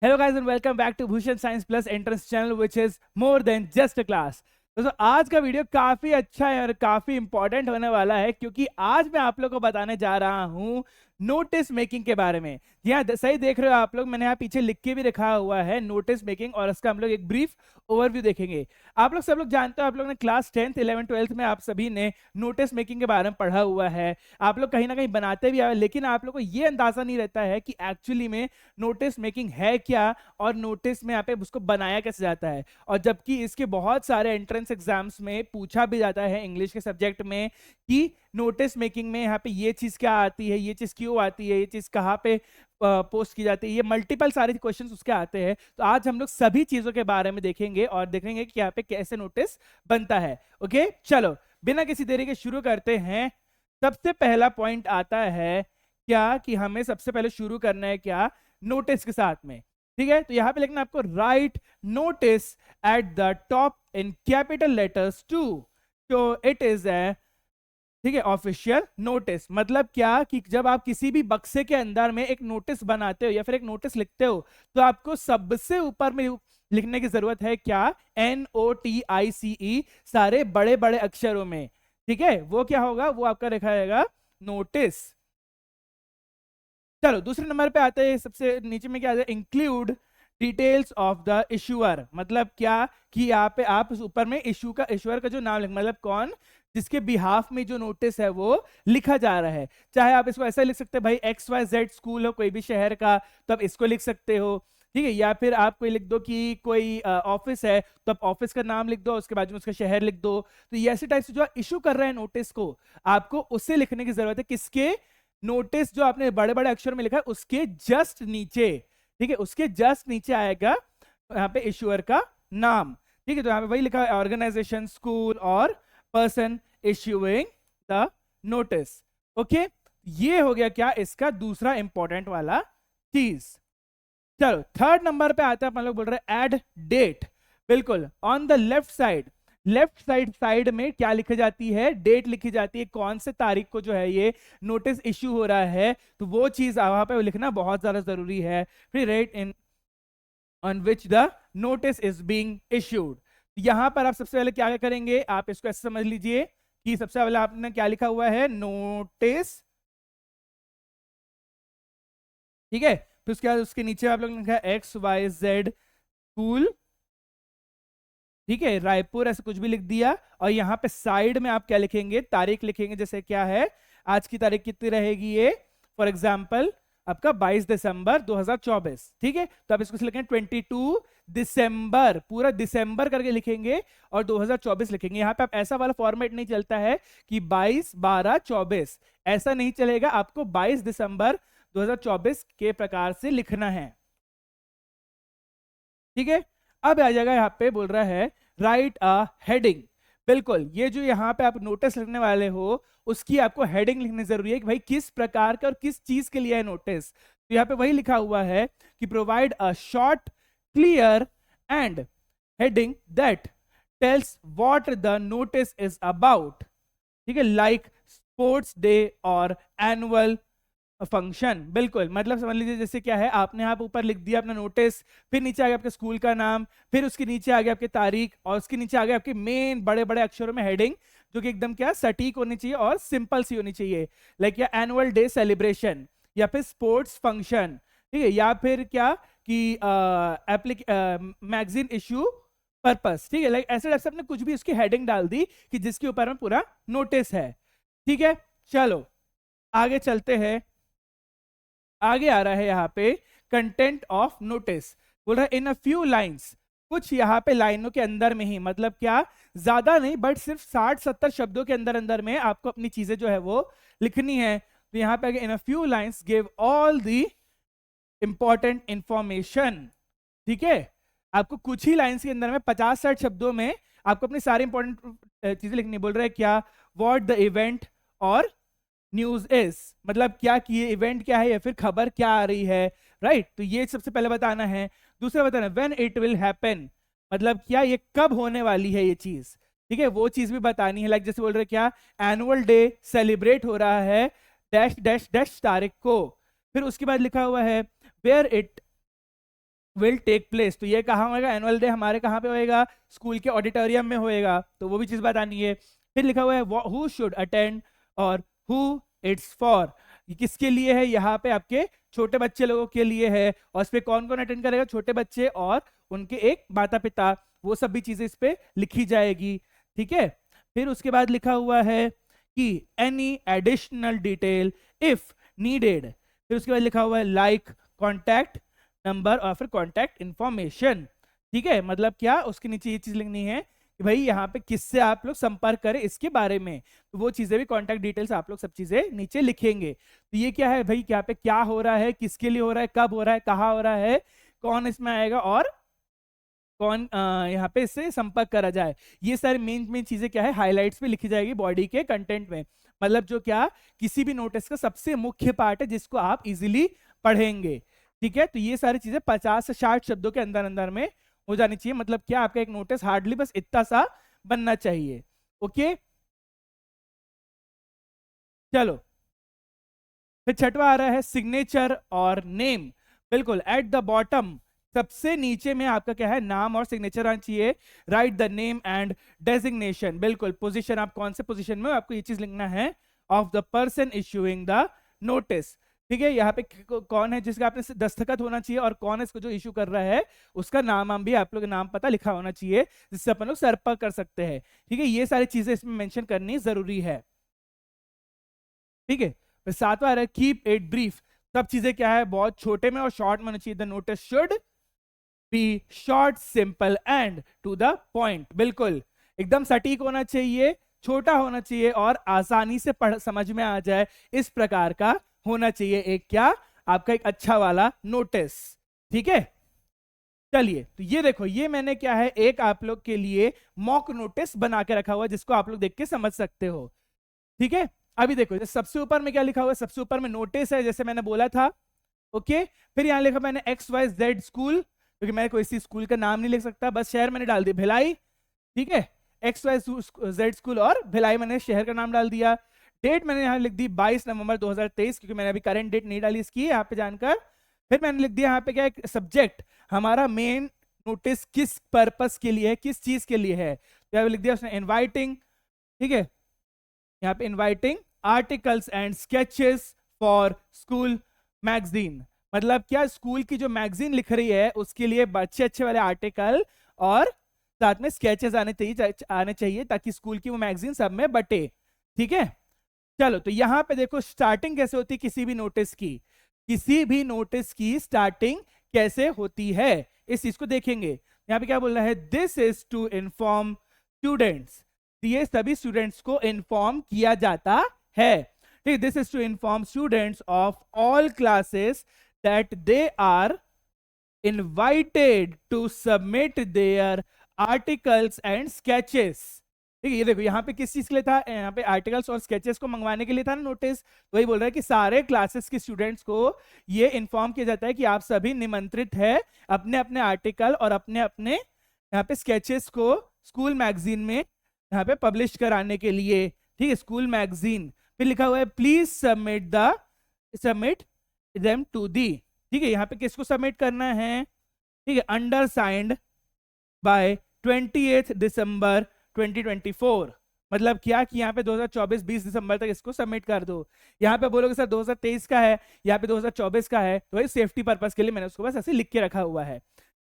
Hello guys and welcome back to Bhushan Science Plus Entrance channel which is more than just a class। दोस्तों आज का video काफी अच्छा है और काफी इंपॉर्टेंट होने वाला है क्योंकि आज मैं आप लोगों को बताने जा रहा हूं नोटिस मेकिंग के बारे में। जी हाँ, सही देख रहे हो आप लोग, मैंने यहाँ पीछे लिख के भी रखा हुआ है नोटिस मेकिंग और इसका हम लोग एक ब्रीफ ओवरव्यू देखेंगे। आप लोग सब लोग जानते हो, आप लोग ने क्लास 10th 11th 12th में आप सभी ने नोटिस मेकिंग के बारे में पढ़ा हुआ है। आप लोग कहीं ना कहीं बनाते भी आए, लेकिन आप लोग को ये अंदाजा नहीं रहता है कि एक्चुअली में नोटिस मेकिंग है क्या और नोटिस में यहाँ पे उसको बनाया कैसे जाता है। और जबकि इसके बहुत सारे एंट्रेंस एग्जाम्स में पूछा भी जाता है इंग्लिश के सब्जेक्ट में कि नोटिस मेकिंग में यहाँ पे ये चीज क्या आती है, ये चीज क्यों आती है, ये चीज कहाँ पे पोस्ट की जाती है, ये मल्टीपल सारे क्वेश्चंस उसके आते हैं। तो आज हम लोग सभी चीजों के बारे में देखेंगे और देखेंगे कि यहाँ पे कैसे नोटिस बनता है। ओके, चलो बिना किसी देरी के शुरू करते हैं। सबसे पहला पॉइंट आता है क्या कि हमें सबसे पहले शुरू करना है क्या, नोटिस के साथ में। ठीक है, तो यहां पे लिखना आपको write notice at the top in capital letters too तो इट इज ए, ठीक है, ऑफिशियल नोटिस। मतलब क्या कि जब आप किसी भी बक्से के अंदर में एक नोटिस बनाते हो या फिर एक नोटिस लिखते हो तो आपको सबसे ऊपर में लिखने की जरूरत है क्या, NOTICE, सारे बड़े बड़े अक्षरों में। ठीक है, वो क्या होगा, वो आपका लिखा रहेगा नोटिस। चलो दूसरे नंबर पे आते हैं, सबसे नीचे में क्या आता है, include details of the issuer. मतलब क्या कि यहाँ पे आप ऊपर में इशूअर का जो नाम लिख, मतलब कौन जिसके बिहाफ में जो नोटिस है वो लिखा जा रहा है। चाहे आप इसको ऐसा लिख सकते हैं भाई XYZ स्कूल हो कोई भी शहर का, तो आप इसको लिख सकते हो। ठीक है, या फिर आप कोई लिख दो कि कोई ऑफिस है तो आप ऑफिस का नाम लिख दो, उसके बाद में उसका शहर लिख दो। तो ये ऐसे टाइप से जो इशू कर रहे हैं नोटिस को, आपको उससे लिखने की जरूरत है। किसके, नोटिस जो आपने बड़े बड़े अक्षर में लिखा है उसके जस्ट नीचे। ठीक है, उसके जस्ट नीचे आएगा यहाँ पे इशूअर का नाम। ठीक है, तो यहाँ पे वही लिखा है, ऑर्गेनाइजेशन, स्कूल और person issuing the notice. Okay, ये हो गया क्या, इसका दूसरा इंपॉर्टेंट वाला चीज। चलो थर्ड नंबर पे आते हैं, अपन लोग बोल रहे हैं एड डेट। बिल्कुल, ऑन द लेफ्ट साइड में क्या लिखी जाती है, डेट लिखी जाती है, कौन से तारीख को जो है ये नोटिस इश्यू हो रहा है, तो वो चीज वहां पे लिखना बहुत ज्यादा जरूरी है। फिर rate in on which the notice is being issued. यहां पर आप सबसे पहले क्या करेंगे, आप इसको ऐसे समझ लीजिए कि सबसे पहले आपने क्या लिखा हुआ है, नोटिस। ठीक है, फिर उसके बाद उसके नीचे आप लोग ने लिखा है XYZ स्कूल। ठीक है, रायपुर, ऐसे कुछ भी लिख दिया। और यहाँ पे साइड में आप क्या लिखेंगे, तारीख लिखेंगे। जैसे क्या है, आज की तारीख कितनी रहेगी ये, फॉर एग्जाम्पल आपका 22 दिसंबर 2024। ठीक है, तो आप इसको लिखेंगे 22 दिसंबर, पूरा दिसंबर करके लिखेंगे और 2024 लिखेंगे। यहाँ पे आप ऐसा वाला फॉर्मेट नहीं चलता है कि 22 12 24, ऐसा नहीं चलेगा। आपको 22 दिसंबर 2024 के प्रकार से लिखना है। ठीक है, अब आ जाएगा, यहाँ पे बोल रहा है राइट अ हेडिंग। बिल्कुल, ये जो यहाँ पे आप नोटिस लिखने वाले हो उसकी आपको हेडिंग लिखनी जरूरी है कि भाई किस प्रकार का और किस चीज के लिए है नोटिस। तो यहाँ पे वही लिखा हुआ है कि provide a short clear and heading that tells what the notice is about. ठीक है, लाइक स्पोर्ट्स डे और एनुअल फंक्शन। बिल्कुल, मतलब समझ लीजिए जैसे क्या है, आपने आप ऊपर लिख दिया अपना नोटिस, फिर नीचे आ गया आपके स्कूल का नाम, फिर उसके नीचे आ गया आपकी तारीख और उसके नीचे आ गया आपके मेन बड़े बड़े अक्षरों में हेडिंग, जो कि एकदम क्या सटीक होनी चाहिए और सिंपल सी होनी चाहिए। लाइक या एनुअल डे सेलिब्रेशन या फिर स्पोर्ट्स फंक्शन। ठीक है, या फिर क्या कि मैगजीन इशू पर्पस। ठीक है, लाइक ऐसे टाइप से आपने कुछ भी उसकी हेडिंग डाल दी कि जिसके ऊपर में पूरा नोटिस है। ठीक है, चलो आगे चलते हैं। आगे आ रहा है यहाँ पे कंटेंट ऑफ नोटिस। बोल रहा है इन अ फ्यू लाइंस, कुछ यहाँ पे लाइनों के अंदर में ही, मतलब क्या ज्यादा नहीं बट सिर्फ 60-70 शब्दों के अंदर अंदर में आपको अपनी चीजें जो है वो लिखनी है। तो यहाँ पे in a few lines give all the important information. ठीक है, आपको कुछ ही लाइंस के अंदर में 50-60 शब्दों में आपको अपनी सारी इंपॉर्टेंट चीजें लिखनी। बोल रहा है क्या, व्हाट द इवेंट और न्यूज इज, मतलब क्या कि ये इवेंट क्या है या फिर खबर क्या आ रही है। राइट, तो ये सबसे पहले बताना है। दूसरा बताना व्हेन इट विल हैपन, मतलब क्या ये कब होने वाली है ये चीज। ठीक है, वो चीज भी बतानी है। लाइक जैसे बोल रहे क्या, एनुअल डे सेलिब्रेट हो रहा है डैश डैश डैश तारीख को। फिर उसके बाद लिखा हुआ है where it will take place. तो ये कहाँ होएगा, एनुअल डे हमारे कहाँ पे होएगा, स्कूल के ऑडिटोरियम में होएगा, तो वो भी चीज बतानी है। फिर लिखा हुआ है हु शुड अटेंड और हु इट्स फॉर, ये किसके लिए है, यहाँ पे आपके छोटे बच्चे लोगों के लिए है, और इस पे कौन कौन अटेंड करेगा, छोटे बच्चे और उनके एक माता पिता, वो सब भी चीजें इस पे लिखी जाएगी। ठीक है, फिर उसके बाद लिखा हुआ है कि any additional detail if needed, फिर उसके बाद लिखा हुआ है लाइक कॉन्टैक्ट नंबर और फिर कॉन्टैक्ट इंफॉर्मेशन। ठीक है, मतलब क्या, उसके नीचे ये चीज लिखनी है कि भाई यहाँ पे किससे आप लोग संपर्क करें इसके बारे में, तो वो चीजें भी कॉन्टैक्ट डिटेल्स आप लोग सब चीजें नीचे लिखेंगे। तो ये क्या है भाई, यहाँ पे क्या हो रहा है, किसके लिए हो रहा है, कब हो रहा है, कहाँ हो रहा है, कौन इसमें आएगा और कौन यहाँ पे इससे संपर्क करा जाए, ये सारी मेन मेन चीजें क्या है हाइलाइट्स पे लिखी जाएगी बॉडी के कंटेंट में। मतलब जो क्या किसी भी नोटिस का सबसे मुख्य पार्ट है जिसको आप इजीली पढ़ेंगे। ठीक है, तो ये सारी चीजें 50 से 60 शब्दों के अंदर अंदर में हो जानी चाहिए। मतलब क्या, आपका एक नोटिस हार्डली बस इतना सा बनना चाहिए। ओके, चलो फिर छठवा आ रहा है सिग्नेचर और नेम। बिल्कुल एट द बॉटम सबसे नीचे में आपका क्या है, नाम और सिग्नेचर आना चाहिए। Right the name and designation, बिल्कुल पोजीशन, आप कौन से पोजीशन में हो, आपको ये चीज लिखना है, of the person issuing the notice. ठीक है, यहाँ पे कौन है जिसका आपने दस्तखत होना चाहिए, और कौन है इसको जो इशू कर रहा है उसका नाम भी आप लोग नाम पता लिखा होना चाहिए, जिससे अपन लोग संपर्क कर सकते हैं। ठीक है, ये सारी चीजें इसमें मेंशन करनी जरूरी है। ठीक है, फिर सातवां आ रहा है कीप इट ब्रीफ। सब चीजें क्या है, बहुत छोटे में और शॉर्ट में होना चाहिए। The notice should be short simple and to the point, बिल्कुल एकदम सटीक होना चाहिए, छोटा होना चाहिए और आसानी से पढ़ समझ में आ जाए, इस प्रकार का होना चाहिए एक क्या, आपका एक अच्छा वाला नोटिस। ठीक है, चलिए तो ये देखो, ये मैंने क्या है एक आप लोग के लिए मॉक नोटिस बना के रखा हुआ जिसको आप लोग देख के समझ सकते हो। ठीक है, अभी देखो सबसे ऊपर में क्या लिखा हुआ है, सबसे ऊपर में नोटिस है जैसे मैंने बोला था। ओके, फिर यहाँ लिखा मैंने XYZ स्कूल, क्योंकि मैं कोई सी स्कूल का नाम नहीं लिख सकता, बस शहर मैंने डाल दिया भिलाई। ठीक है, XYZ स्कूल और भिलाई मैंने शहर का नाम डाल दिया। डेट मैंने यहाँ लिख दी 22 नवंबर 2023, क्योंकि मैंने अभी करंट डेट नहीं डाली इसकी यहाँ पे जानकर। फिर मैंने लिख दिया यहाँ पे क्या है, सब्जेक्ट हमारा मेन नोटिस किस पर्पस के लिए है, किस चीज के लिए है, तो यहाँ पे लिख दिया उसने इनवाइटिंग। ठीक है, यहाँ पे inviting articles and sketches for school magazine, मतलब क्या स्कूल की जो मैगजीन लिख रही है उसके लिए अच्छे अच्छे वाले आर्टिकल और साथ में स्केचेस आने चाहिए ताकि स्कूल की वो मैगजीन सब में बटे। ठीक है, चलो तो यहाँ पे देखो स्टार्टिंग कैसे होती है किसी भी नोटिस की, किसी भी नोटिस की स्टार्टिंग कैसे होती है इस चीज को देखेंगे। यहाँ पे क्या बोल रहा है, this is to inform students, ये सभी स्टूडेंट्स को इन्फॉर्म किया जाता है। ठीक, this is to inform students of all classes that they are invited to submit their articles and sketches. ठीक है, ये देखो यहाँ पे किस चीज के लिए था, यहाँ पे आर्टिकल्स और स्केचेस को मंगवाने के लिए था ना नोटिस, तो वही बोल रहा है कि सारे क्लासेस के स्टूडेंट्स को ये इन्फॉर्म किया जाता है कि आप सभी निमंत्रित है अपने अपने आर्टिकल और अपने अपने यहाँ पे स्केचेस को स्कूल मैगजीन में यहाँ पे पब्लिश कराने के लिए। ठीक है, स्कूल मैगजीन, फिर लिखा हुआ है please submit them to the. ठीक है, यहाँ पे किसको सबमिट करना है, ठीक है, अंडर साइंड बाय 28 दिसंबर 2024, मतलब क्या कि यहाँ पे 2024 20 दिसंबर तक इसको सबमिट कर दो। यहाँ पे बोलोगे सर 2023 का है, यहाँ पे 2024 का है, तो वही सेफ्टी पर्पस के लिए मैंने उसको बस ऐसे लिख के रखा हुआ है।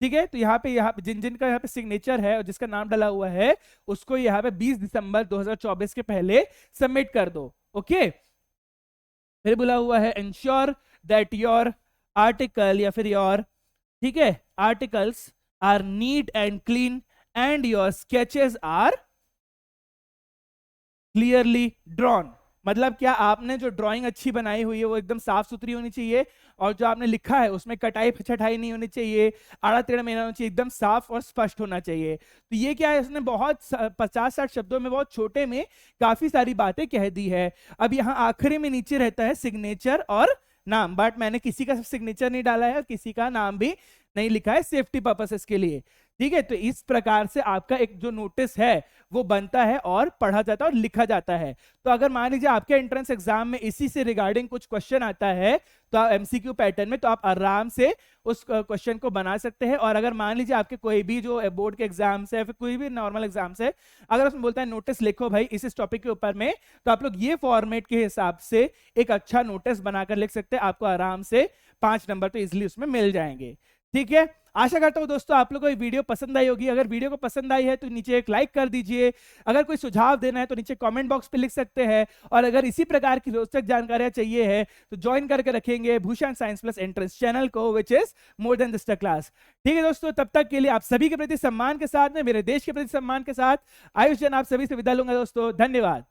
ठीक है, तो यहाँ पे जिन जिन का यहाँ पे सिग्नेचर है और जिसका नाम डाला हुआ है उसको यहाँ पे 20 दिसंबर 2024 के पहले सबमिट कर दो। ओके, फिर बोला हुआ है इंश्योर दैट योर आर्टिकल या फिर योर, ठीक है, articles are neat and clean and your sketches are clearly drawn, मतलब क्या आपने जो ड्राइंग अच्छी बनाई हुई है वो एकदम साफ सुथरी होनी चाहिए, और जो आपने लिखा है उसमें कटाई छटाई नहीं होनी चाहिए, आड़ा टेढ़ा मेढ़ा होना चाहिए, एकदम साफ और स्पष्ट होना चाहिए। तो ये क्या है, इसने बहुत 50-60 शब्दों में बहुत छोटे में काफी सारी बातें कह दी है। अब यहाँ आखिरी में नीचे रहता है सिग्नेचर और नाम, बट मैंने किसी का सिग्नेचर नहीं डाला है और किसी का नाम भी नहीं लिखा है सेफ्टी पर्पसेस के लिए। ठीक है, तो इस प्रकार से आपका एक जो नोटिस है वो बनता है और पढ़ा जाता है और लिखा जाता है। तो अगर मान लीजिए आपके एंट्रेंस एग्जाम में इसी से रिगार्डिंग कुछ क्वेश्चन आता है तो आप एमसीक्यू पैटर्न में, तो आप आराम से उस क्वेश्चन को बना सकते हैं। और अगर मान लीजिए आपके कोई भी जो बोर्ड के एग्जाम्स है, फिर कोई भी नॉर्मल एग्जाम्स है, अगर उसमें बोलता है नोटिस लिखो भाई इस टॉपिक के ऊपर में, तो आप लोग ये फॉर्मेट के हिसाब से एक अच्छा नोटिस बनाकर लिख सकते हैं, आपको आराम से 5 नंबर तो इजिली उसमें मिल जाएंगे। ठीक है, आशा करता हूं दोस्तों आप लोगों को ये वीडियो पसंद आई होगी। अगर वीडियो को पसंद आई है तो नीचे एक लाइक कर दीजिए, अगर कोई सुझाव देना है तो नीचे कमेंट बॉक्स पे लिख सकते हैं, और अगर इसी प्रकार की रोचक जानकारियां चाहिए है तो ज्वाइन करके रखेंगे Bhushan science plus entrance channel को, which is more than just a class. ठीक है दोस्तों, तब तक के लिए आप सभी के प्रति सम्मान के साथ में, मेरे देश के प्रति सम्मान के साथ, आयुष जैन आप सभी से विदा लूंगा दोस्तों। धन्यवाद।